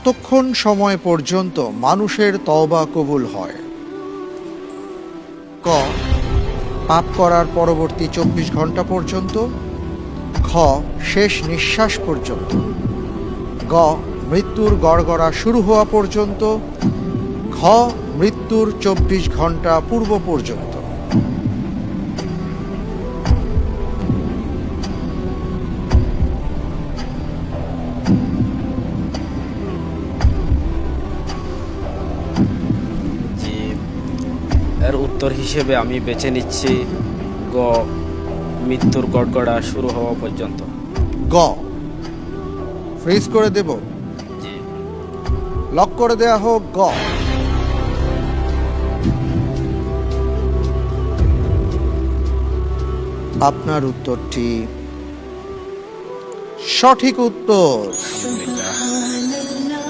কতক্ষণ সময় পর্যন্ত মানুষের তওবা কবুল হয়? ক, পাপ করার পরবর্তী 24 ঘন্টা পর্যন্ত। খ, শেষ নিঃশ্বাস পর্যন্ত। গ, মৃত্যুর গড়গড়া শুরু হওয়া পর্যন্ত। ঘ, মৃত্যুর 24 ঘন্টা পূর্ব পর্যন্ত। জি, এর উত্তর হিসেবে আমি বেছে নিচ্ছি গ, মৃত্যুর গড়গড়া শুরু হওয়া পর্যন্ত। গ, ফ্রিজ করে দেব? জি। লক করে দেয়া হোক গ। আপনার উত্তরটি সঠিক উত্তর। আলহামদুলিল্লাহ।